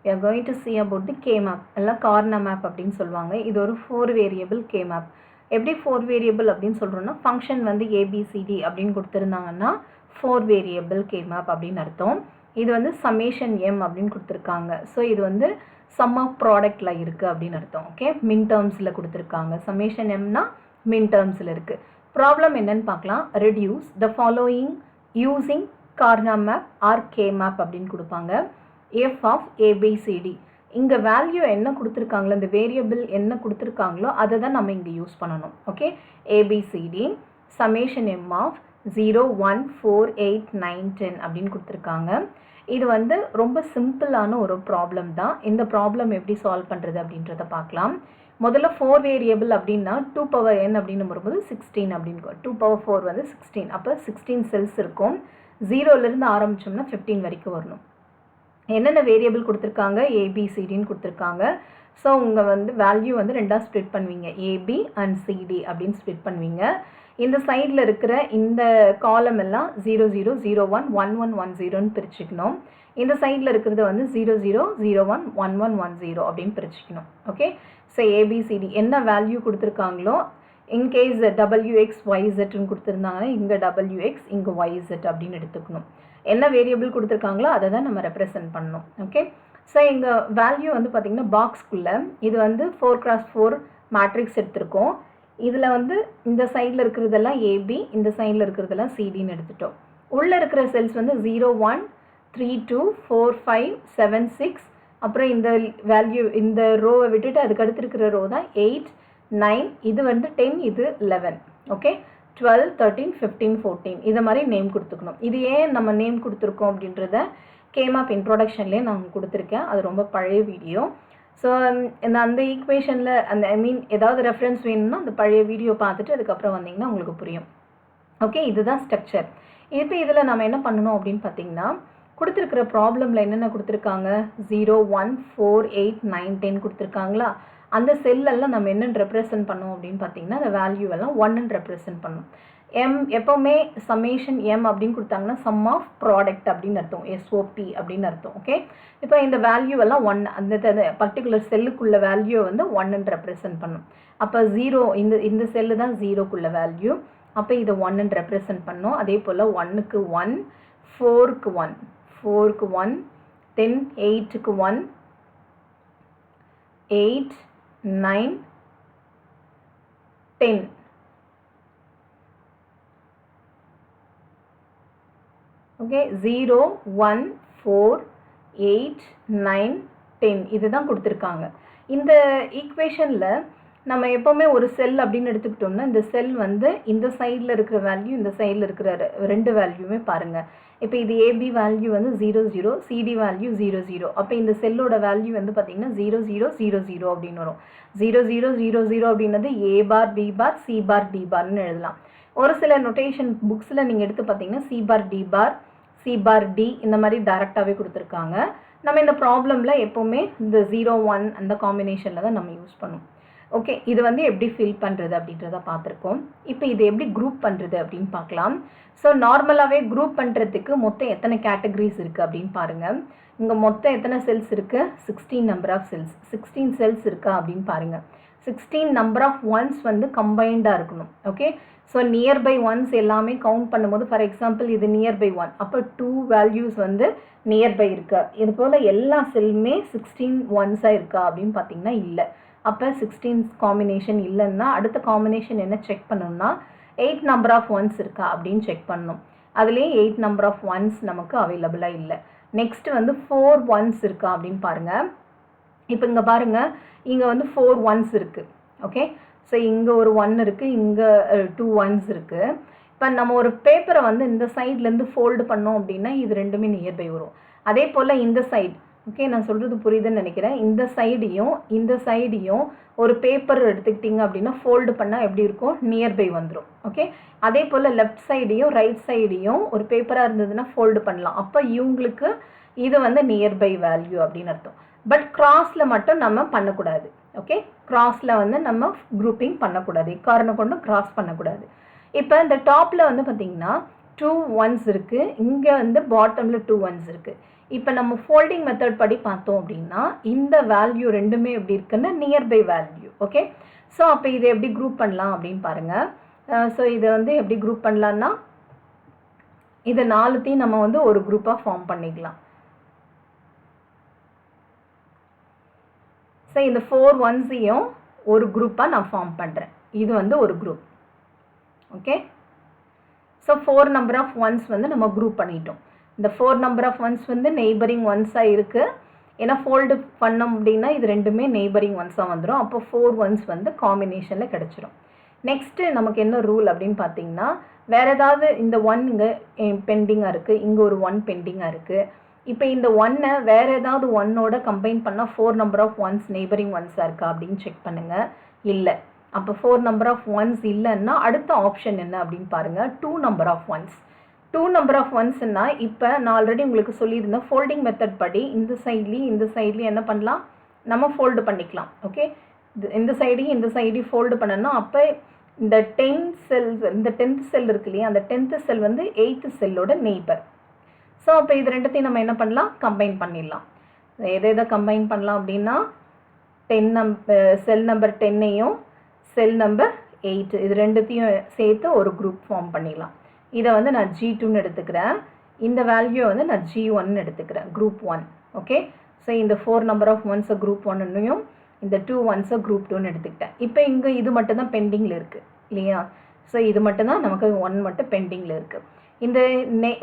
we are going to see about the K-map இல்லை Karnaugh map அப்படின்னு சொல்லுவாங்க. இது ஒரு 4 வேரியபிள் K-map. எப்படி 4 வேரியபிள் அப்படின்னு சொல்கிறோன்னா ஃபங்க்ஷன் வந்து ABCD அப்படின்னு கொடுத்துருந்தாங்கன்னா 4 வேரியபிள் K-map அப்படின்னு அர்த்தம். இது வந்து சமேஷன் M அப்படின்னு கொடுத்துருக்காங்க. ஸோ இது வந்து சம் ஆஃப் ப்ராடக்டில் இருக்குது அப்படின்னு அர்த்தம். ஓகே, மின் டேர்ம்ஸில் கொடுத்துருக்காங்க. சமேஷன் எம்னா மின் டேர்ம்ஸில் இருக்குது. ப்ராப்ளம் என்னன்னு பார்க்கலாம். Reduce the following using Karnaugh map R K-map அப்படின்னு கொடுப்பாங்க. எஃப் ஆஃப் ஏபிசிடி இங்கே வேல்யூ என்ன கொடுத்துருக்காங்களோ இந்த வேரியபிள் என்ன கொடுத்துருக்காங்களோ அதை தான் நம்ம இங்கே யூஸ் பண்ணணும். Okay, A B C D summation m of 0 1 4 8 9 10 அப்படின்னு கொடுத்துருக்காங்க. இது வந்து ரொம்ப சிம்பிளான ஒரு ப்ராப்ளம் தான். இந்த ப்ராப்ளம் எப்படி சால்வ் பண்ணுறது அப்படின்றத பார்க்கலாம். முதல்ல 4 வேரியபிள் அப்படின்னா 2 power n அப்படின்னு வரும்போது 16 அப்படின்னு 2 power 4 வந்து 16. அப்போ 16 செல்ஸ் இருக்கும். 0லேருந்து ஆரம்பித்தோம்னா 15 வரைக்கும் வரணும். என்னென்ன வேரியபிள் கொடுத்துருக்காங்க? ஏபிசிடின்னு கொடுத்துருக்காங்க. ஸோ உங்கள் வந்து வேல்யூ வந்து ரெண்டாக ஸ்ப்ளிட் பண்ணுவீங்க. ஏபி அண்ட் சிடி அப்படின்னு ஸ்ப்ளிட் பண்ணுவீங்க. இந்த சைடில் இருக்கிற இந்த காலம் எல்லாம் 0 0 0 1 1 1 1 0ன்னு பிரிச்சுக்கணும். இந்த சைடில் இருக்கிறது வந்து 0 0 0 1 1 1 1 0 அப்படின்னு பிரிச்சுக்கணும். ஓகே, ஸோ ஏபிசிடி என்ன வேல்யூ கொடுத்துருக்காங்களோ இன்கேஸ் WX YZன்னு கொடுத்துருந்தாங்கன்னா இங்கே WX இங்கே YZ அப்படின்னு எடுத்துக்கணும். என்ன வேரியபிள் கொடுத்துருக்காங்களோ அதை தான் நம்ம ரெப்ரசன்ட் பண்ணணும். ஓகே, ஸோ இங்கே வேல்யூ வந்து பார்த்திங்கன்னா பாக்ஸ்க்குள்ளே இது வந்து 4x4 மேட்ரிக்ஸ் எடுத்திருக்கோம். இதில் வந்து இந்த சைடில் இருக்கிறதெல்லாம் ஏபி, இந்த சைடில் இருக்கிறதெல்லாம் சிடின்னு எடுத்துட்டோம். உள்ளே இருக்கிற செல்ஸ் வந்து 0 1 3 2 4 5 7 6 அப்புறம் இந்த வேல்யூ இந்த ரோவை விட்டுட்டு அதுக்கு அடுத்து இருக்கிற ரோ தான் 8 9 இது வந்து 10 இது 11. ஓகே, 12 13 15 14 இதை மாதிரி நேம் கொடுத்துக்கணும். இது ஏன் நம்ம நேம் கொடுத்துருக்கோம் அப்படின்றத K-map இன்ட்ரோடக்ஷன்லேயே நான் கொடுத்துருக்கேன். அது ரொம்ப பழைய வீடியோ. ஸோ அந்த ஈக்குவேஷனில் அந்த ஏதாவது ரெஃபரன்ஸ் வேணும்னா அந்த பழைய வீடியோ பார்த்துட்டு அதுக்கப்புறம் வந்தீங்கன்னா உங்களுக்கு புரியும். ஓகே, இதுதான் ஸ்ட்ரக்சர். இப்போ இதில் நம்ம என்ன பண்ணணும் அப்படின்னு பார்த்தீங்கன்னா கொடுத்துருக்கிற ப்ராப்ளமில் என்னென்ன கொடுத்துருக்காங்க? 0 1 4 8 9 10 கொடுத்துருக்காங்களா? அந்த செல்லெல்லாம் நம்ம என்னென்னு ரெப்ரசன்ட் பண்ணோம் அப்படின்னு பார்த்தீங்கன்னா அந்த வேல்யூவெல்லாம் 1ன்னு ரெப்ரசன்ட் பண்ணணும். எம் எப்போவுமே சமேஷன் எம் அப்படின்னு கொடுத்தாங்கன்னா சம் ஆஃப் ப்ராடக்ட் அப்படின்னு அர்த்தம், SOP அப்படின்னு அர்த்தம். ஓகே, இப்போ இந்த வேல்யூவெல்லாம் 1 அந்த பர்டிகுலர் செல்லுக்குள்ள வேல்யூ வந்து 1ன்னு ரெப்ரசன்ட் பண்ணும். அப்போ 0 இந்த செல்லு தான் 0க்குள்ள வேல்யூ. அப்போ இதை 1ன்னு ரெப்ரசன்ட் பண்ணோம். அதே போல் 1க்கு 1 4க்கு 1 4க்கு 1 10 8க்கு 1 8 9 10 ஓகே 0 1 4 8 9 10 இதுதான் கொடுத்துருக்காங்க. இந்த ஈக்குவேஷனில் நம்ம எப்போவுமே ஒரு செல் அப்படின்னு எடுத்துக்கிட்டோம்னா இந்த செல் வந்து இந்த சைடில் இருக்கிற வேல்யூ இந்த சைடில் இருக்கிற ரெண்டு வேல்யூமே பாருங்கள். இப்போ இது ஏபி வேல்யூ வந்து 0 0 சிடி வேல்யூ 0 0. அப்போ இந்த செல்லோட வேல்யூ வந்து பார்த்திங்கன்னா 0 0 0 0 அப்படின்னு வரும். 0 0 0 0 அப்படின்னது ஏ bar B bar C bar D பார்னு எழுதலாம். ஒரு சில நொட்டேஷன் புக்ஸில் நீங்கள் எடுத்து பார்த்தீங்கன்னா C bar D bar C bar D இந்த மாதிரி டைரெக்டாகவே கொடுத்துருக்காங்க. நம்ம இந்த ப்ராப்ளமில் எப்போவுமே இந்த 0 1 அந்த காம்பினேஷனில் தான் நம்ம யூஸ் பண்ணுவோம். ஓகே, இது வந்து எப்படி ஃபில் பண்ணுறது அப்படின்றத பார்த்துருக்கோம். இப்போ இது எப்படி குரூப் பண்ணுறது அப்படின்னு பார்க்கலாம். ஸோ நார்மலாகவே குரூப் பண்ணுறதுக்கு மொத்தம் எத்தனை கேட்டகரிஸ் இருக்குது அப்படின்னு பாருங்கள். இங்கே மொத்தம் எத்தனை செல்ஸ் இருக்குது? 16 நம்பர் ஆஃப் செல்ஸ். 16 செல்ஸ் இருக்கா அப்படின்னு பாருங்கள். 16 நம்பர் ஆஃப் ஒன்ஸ் வந்து கம்பைண்டாக இருக்கணும். ஓகே, ஸோ நியர்பை ஒன்ஸ் எல்லாமே கவுண்ட் பண்ணும்போது ஃபார் எக்ஸாம்பிள் இது நியர்பை 1 அப்போ 2 வேல்யூஸ் வந்து நியர்பை இருக்கா? இது போல் எல்லா செல்லுமே 16 ஒன்ஸாக இருக்கா அப்படின்னு பார்த்தீங்கன்னா இல்லை. அப்போ 16 காம்பினேஷன் இல்லைன்னா அடுத்த காம்பினேஷன் என்ன செக் பண்ணணும்னா 8 நம்பர் ஆஃப் ஒன்ஸ் இருக்கா அப்படின்னு செக் பண்ணணும். அதுலேயே 8 நம்பர் ஆஃப் ஒன்ஸ் நமக்கு அவைலபிளாக இல்லை. நெக்ஸ்ட்டு வந்து 4 ஒன்ஸ் இருக்கா அப்படின்னு பாருங்கள். இப்போ இங்கே பாருங்கள், இங்கே வந்து 4 ஒன்ஸ் இருக்குது. ஓகே, ஸோ இங்கே ஒரு 1 இருக்குது, இங்கே 2 ஒன்ஸ் இருக்குது. இப்போ நம்ம ஒரு பேப்பரை வந்து இந்த சைட்லேருந்து ஃபோல்டு பண்ணோம் அப்படின்னா இது ரெண்டுமே நியர்பை வரும். அதே போல் இந்த சைடு, ஓகே நான் சொல்கிறது புரியுதுன்னு நினைக்கிறேன், இந்த சைடையும் ஒரு பேப்பர் எடுத்துக்கிட்டிங்க அப்படின்னா ஃபோல்டு பண்ணால் எப்படி இருக்கும்? நியர்பை வந்துடும். ஓகே, அதே போல் லெஃப்ட் சைடையும் ரைட் சைடையும் ஒரு பேப்பராக இருந்ததுன்னா ஃபோல்டு பண்ணலாம். அப்போ இவங்களுக்கு இது வந்து நியர்பை வேல்யூ அப்படின்னு அர்த்தம். பட் கிராஸில் மட்டும் நம்ம பண்ணக்கூடாது. ஓகே, கிராஸில் வந்து நம்ம குரூப்பிங் பண்ணக்கூடாது, காரணம் கொண்டு கிராஸ் பண்ணக்கூடாது. இப்போ இந்த டாப்பில் வந்து பார்த்திங்கன்னா 2 ஒன்ஸ் இருக்குது, இங்கே வந்து பாட்டமில் 2 ஒன்ஸ் இருக்குது. இப்போ நம்ம ஃபோல்டிங் மெத்தட் படி பார்த்தோம் அப்படின்னா இந்த வேல்யூ ரெண்டுமே எப்படி இருக்குன்னா நியர்பை வேல்யூ. ஓகே, ஸோ அப்போ இதை எப்படி குரூப் பண்ணலாம் அப்படின்னு பாருங்கள். ஸோ இதை வந்து எப்படி குரூப் பண்ணலான்னா இதை நாலுத்தையும் நம்ம வந்து ஒரு குரூப்பாக ஃபார்ம் பண்ணிக்கலாம். ஸோ இந்த 4 ஒன்ஸையும் ஒரு குரூப்பாக நான் ஃபார்ம் பண்ணுறேன். இது வந்து ஒரு group. Okay, so 4 number of ones வந்து நம்ம குரூப் பண்ணிட்டோம். இந்த 4 நம்பர் ஆஃப் ஒன்ஸ் வந்து நெய்பரிங் ஒன்ஸாக இருக்குது. ஏன்னா ஃபோல்டு பண்ணோம் அப்படின்னா இது ரெண்டுமே நெய்பரிங் ஒன்ஸாக வந்துடும். அப்போ 4 ஒன்ஸ் வந்து காம்பினேஷனில் கிடச்சிரும். நெக்ஸ்ட்டு நமக்கு என்ன ரூல் அப்படின்னு பார்த்தீங்கன்னா, வேறு ஏதாவது இந்த 1 இங்கே பெண்டிங்காக இருக்குது, இங்கே ஒரு 1 பெண்டிங்காக இருக்குது. இப்போ இந்த 1ஐ வேறு ஏதாவது 1ஓட கம்பைன் பண்ணால் 4 நம்பர் ஆஃப் ஒன்ஸ் நெய்பரிங் ஒன்ஸாக இருக்கா அப்படின்னு செக் பண்ணுங்கள். இல்லை. அப்போ 4 நம்பர் ஆஃப் ஒன்ஸ் இல்லைன்னா அடுத்த ஆப்ஷன் என்ன அப்படின்னு பாருங்கள், 2 number of ones. 2 number of ஒன்ஸ்னா இப்போ நான் ஆல்ரெடி உங்களுக்கு சொல்லியிருந்தேன் ஃபோல்டிங் மெத்தட் படி இந்த சைட்லேயும் என்ன பண்ணலாம், நம்ம ஃபோல்டு பண்ணிக்கலாம். ஓகே, இந்த சைடையும் ஃபோல்டு பண்ணணும். அப்போ இந்த 10th செல் இருக்கு இல்லையா, அந்த 10th செல் வந்து 8th செல்லோட நெய்பர். ஸோ அப்போ இது ரெண்டுத்தையும் நம்ம என்ன பண்ணலாம், கம்பைன் பண்ணிடலாம். எதை கம்பைன் பண்ணலாம் அப்படின்னா செல் நம்பர் 10ஐயும் செல் நம்பர் 8 இது ரெண்டுத்தையும் சேர்த்து ஒரு குரூப் ஃபார்ம் பண்ணிடலாம். இதை வந்து நான் G2ன்னு எடுத்துக்கிறேன். இந்த வேல்யூ வந்து நான் G1ன்னு எடுத்துக்கிறேன், குரூப் 1. ஓகே, ஸோ இந்த 4 நம்பர் ஆஃப் ஒன்ஸை குரூப் 1ன்னையும் இந்த 2 ஒன்ஸை குரூப் 2ன்னு எடுத்துக்கிட்டேன். இப்போ இங்கே இது மட்டும் தான் பெண்டிங்கில் இருக்குது இல்லையா. ஸோ இது மட்டும் தான் நமக்கு 1 மட்டும் பெண்டிங்கில் இருக்குது.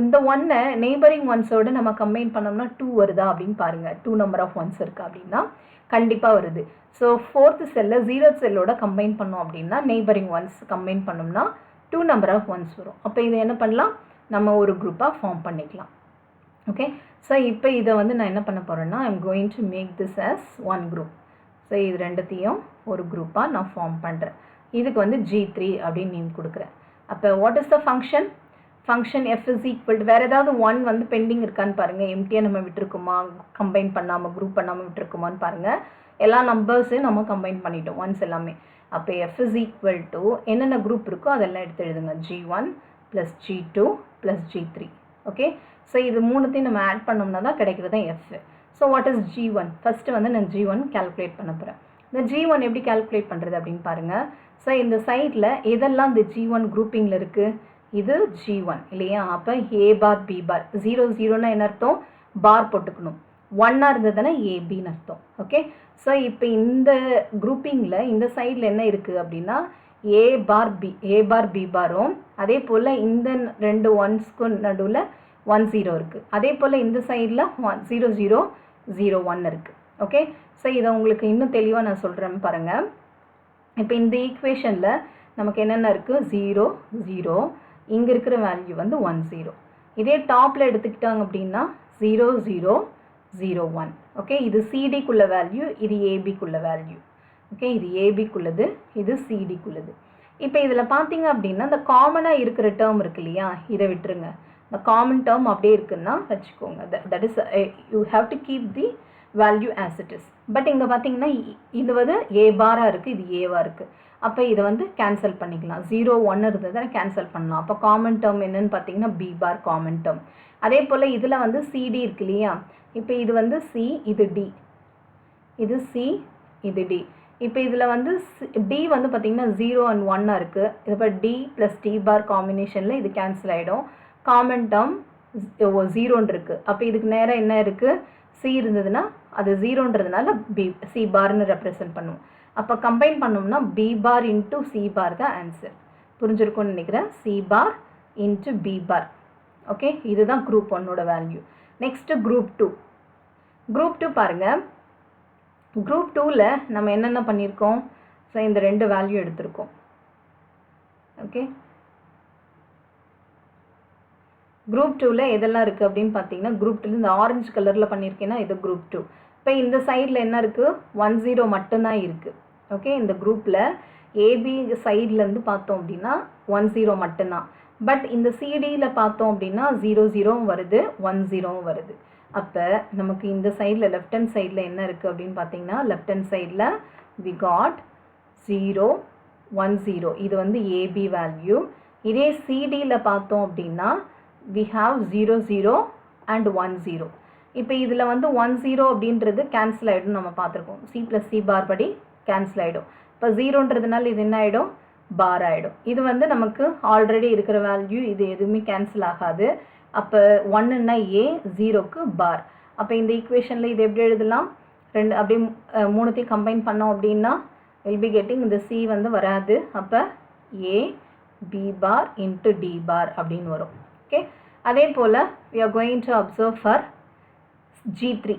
இந்த 1ஐ நெய்பரிங் ஒன்ஸோடு நம்ம கம்பைன் பண்ணோம்னா 2 வருதா அப்படின்னு பாருங்கள். 2 நம்பர் ஆஃப் ஒன்ஸ் இருக்குது அப்படின்னா கண்டிப்பாக வருது. ஸோ 4th செல்லை 0th செல்லோட கம்பைன் பண்ணோம் அப்படின்னா நெய்பரிங் ஒன்ஸ் கம்பைன் பண்ணோம்னா 2 நம்பர் ஆஃப் ஒன்ஸ் வரும். அப்போ இதை என்ன பண்ணலாம், நம்ம ஒரு குரூப்பாக ஃபார்ம் பண்ணிக்கலாம். ஓகே, ஸோ இப்போ இதை வந்து நான் என்ன பண்ண போகிறேன்னா I am going to make this as 1 group. ஸோ இது ரெண்டுத்தையும் ஒரு குரூப்பாக நான் ஃபார்ம் பண்ணுறேன். இதுக்கு வந்து G3 அப்படின்னு நேம் கொடுக்குறேன். அப்போ what is the function f is equal to வேறு ஏதாவது 1 வந்து பெண்டிங் இருக்கான்னு பாருங்கள். எம்டியாக நம்ம விட்டுருக்குமா, கம்பைன் பண்ணாமல் குரூப் பண்ணாமல் விட்டுருக்குமான்னு பாருங்கள். எல்லா நம்பர்ஸையும் நம்ம கம்பைன் பண்ணிட்டோம், ஒன்ஸ் எல்லாமே. அப்போ f is equal to என்னென்ன குரூப் இருக்கோ அதெல்லாம் எடுத்து எழுதுங்க. G1 + G2 + G3. Okay, so இது மூணுத்தையும் நம்ம ஆட் பண்ணோம்னா தான் கிடைக்கிறது தான் f. So what is G1? First வந்து நான் G1 கால்குலேட் பண்ண போகிறேன். இந்த G1 எப்படி கால்குலேட் பண்ணுறது அப்படின்னு பாருங்கள். ஸோ இந்த சைடில் எதெல்லாம் இந்த G1 குரூப்பிங்கில் இருக்குது, இது G1 இல்லையா. அப்போ A பார் B பார் 0 0ன்னா என்ன அர்த்தம், பார் போட்டுக்கணும். 1ஆக இருந்ததுன்னா ஏபின்னு அர்த்தம். ஓகே, ஸோ இப்போ இந்த குரூப்பிங்கில் இந்த சைடில் என்ன இருக்குது அப்படின்னா A பார் B பாரும், அதே போல் இந்த 2 ஒன்ஸ்க்கும் நடுவில் 1 0 இருக்குது. அதே போல் இந்த சைடில் 0 0 0 1 இருக்குது. ஓகே, ஸோ இதை உங்களுக்கு இன்னும் தெளிவாக நான் சொல்கிறேன்னு பாருங்கள். இப்போ இந்த ஈக்குவேஷனில் நமக்கு என்னென்ன இருக்குது, 0 0, இங்கே இருக்கிற வேல்யூ வந்து 1 0. இதே டாப்பில் எடுத்துக்கிட்டாங்க அப்படின்னா 0 0 0 1. ஓகே, இது சிடிக்குள்ள வேல்யூ, இது ஏபிக்குள்ள வேல்யூ. ஓகே, இது ஏபிக்குள்ளது, இது சிடிக்குள்ளது. இப்போ இதில் பார்த்தீங்க அப்படின்னா இந்த காமனாக இருக்கிற டேர்ம் இருக்கு இல்லையா, இதை விட்டுருங்க. இந்த காமன் டேர்ம் அப்படியே இருக்குன்னா வச்சுக்கோங்க. That is you have to keep the value as it is. But இங்கே பார்த்தீங்கன்னா இது வந்து ஏ பாராக இருக்குது, இது ஏவாக இருக்குது. அப்போ இதை வந்து கேன்சல் பண்ணிக்கலாம். 0 1 இருந்ததை கேன்சல் பண்ணலாம். அப்போ காமன் டேர்ம் என்னன்னு பார்த்தீங்கன்னா பி பார் காமன் டேர்ம். அதே போல் இதில் வந்து சிடி இருக்கு இல்லையா. இப்போ இது வந்து சி, இது டி, இது சி, இது டி. இப்போ இதில் வந்து டி வந்து பார்த்திங்கன்னா 0 and 1 இருக்குது. இது இப்போ டி + டி பார் காம்பினேஷனில் இது கேன்சல் ஆகிடும். காமன் டேர்ம் 0ன்னு இருக்குது. அப்போ இதுக்கு நேராக என்ன இருக்குது, சி இருந்ததுன்னா அது 0ன்றதுனால சி பார்னு ரெப்ரசன்ட் பண்ணுவோம். அப்போ கம்பைன் பண்ணோம்னா B bar into C bar தான் ஆன்சர். புரிஞ்சிருக்கும்னு நினைக்கிறேன். C bar into B bar. Okay, இதுதான் குரூப் 1ஓட வேல்யூ. Next group 2. குரூப் 2 பாருங்கள். குரூப் 2ல் நம்ம என்னென்ன பண்ணியிருக்கோம், ஸோ இந்த 2 வேல்யூ எடுத்திருக்கோம். ஓகே, குரூப் 2ல் எதெல்லாம் இருக்குது அப்படின்னு பார்த்தீங்கன்னா, குரூப் 2 இந்த ஆரஞ்சு கலரில் பண்ணியிருக்கேன்னா இது குரூப் 2. இப்போ இந்த சைடில் என்ன இருக்குது, 1 0 மட்டும்தான் இருக்குது. ஓகே, இந்த குரூப்பில் ஏபி சைட்லேருந்து பார்த்தோம் அப்படின்னா 1 0 மட்டும்தான். பட் இந்த சிடியில் பார்த்தோம் அப்படின்னா 0 0வும் வருது, 1 0வும் வருது. அப்போ நமக்கு இந்த சைடில் லெஃப்ட் ஹேண்ட் சைடில் என்ன இருக்குது அப்படின்னு பார்த்தீங்கன்னா, லெஃப்ட் ஹேண்ட் சைடில் வி காட் 0 1 0, இது வந்து ஏபி வேல்யூ. இதே சிடியில் பார்த்தோம் அப்படின்னா வி ஹாவ் 0 0 and 1 0. இப்போ இதில் வந்து 1 0 அப்படின்றது கேன்சல் ஆகிடும் நம்ம பார்த்துருக்கோம். C + C பார் படி கேன்சல் ஆகிடும். இப்போ 0ன்றதுனால இது என்ன ஆகிடும்? பார் ஆகிடும். இது வந்து நமக்கு ஆல்ரெடி இருக்கிற வேல்யூ, இது எதுவுமே கேன்சல் ஆகாது. அப்போ 1ன்னா A, 0க்கு பார். அப்போ இந்த ஈக்குவேஷனில் இது எப்படி எழுதலாம்? ரெண்டு அப்படியே மூணுத்தையும் கம்பைன் பண்ணோம் அப்படின்னா வில் பி கெட்டிங் இந்த C வந்து வராது. அப்போ A B bar into D bar அப்படின்னு வரும். ஓகே, அதே போல் we are going to observe for G3.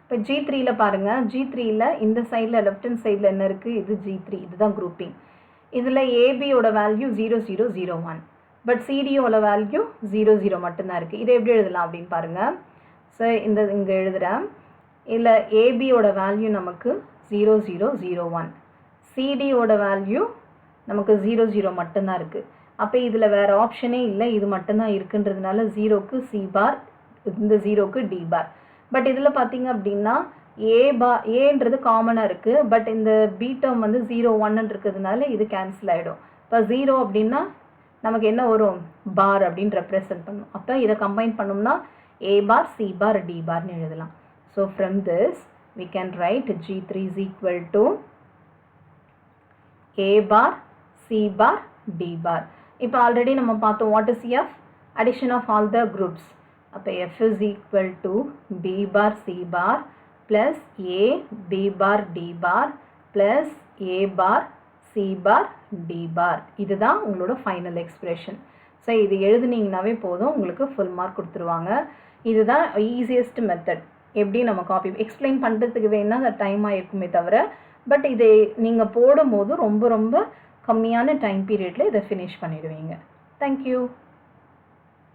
இப்போ G3ல பாருங்கள், G3ல இந்த சைடில் லெஃப்ட் ஹேண்ட் சைடில் என்ன இருக்குது? இது G3, இதுதான் குரூப்பிங். இதில் ஏபியோட வேல்யூ 0 0 0 1, பட் சிடியோட வேல்யூ 0 0 மட்டும்தான் இருக்குது. இதை எப்படி எழுதலாம் அப்படின்னு பாருங்கள். ஸோ இங்கே எழுதுகிறேன். இல்லை ஏபியோட வேல்யூ நமக்கு 0 0 0 1, சிடியோட வேல்யூ நமக்கு 0 0 மட்டும்தான் இருக்குது. அப்போ இதில் வேறு ஆப்ஷனே இல்லை, இது மட்டும்தான் இருக்குன்றதுனால 0க்கு C பார், இந்த 0க்கு D பார். பட் இதில் பார்த்தீங்க அப்படின்னா ஏன்றது காமனாக இருக்குது, பட் இந்த பி டேர்ம் வந்து 0 1 இருக்கிறதுனால இது கேன்சல் ஆகிடும். இப்போ 0 அப்படின்னா நமக்கு என்ன வரும்? பார் அப்படின்னு ரெப்ரசன்ட் பண்ணும். அப்போ இதை கம்பைன் பண்ணோம்னா A bar C bar D பார்னு எழுதலாம். So from this we can write G3 is equal to A bar C bar D bar. இப்போ ஆல்ரெடி நம்ம பார்த்தோம் what is F? Addition of all the groups. அப்போ F is equal to B bar C bar plus A B bar D bar plus A bar C bar D பார். இதுதான் உங்களோட final expression. So இது எழுதுனீங்கன்னாவே போதும், உங்களுக்கு full mark கொடுத்துருவாங்க. இதுதான் easiest method. எப்படி நம்ம காப்பி எக்ஸ்பிளைன் பண்ணுறதுக்கு வேணால் அந்த டைம் ஆகிருக்குமே தவிர, பட் இதை நீங்கள் போடும்போது ரொம்ப ரொம்ப கம்மியான டைம் பீரியடில் இதை ஃபினிஷ் பண்ணிடுவீங்க. தேங்க்யூ.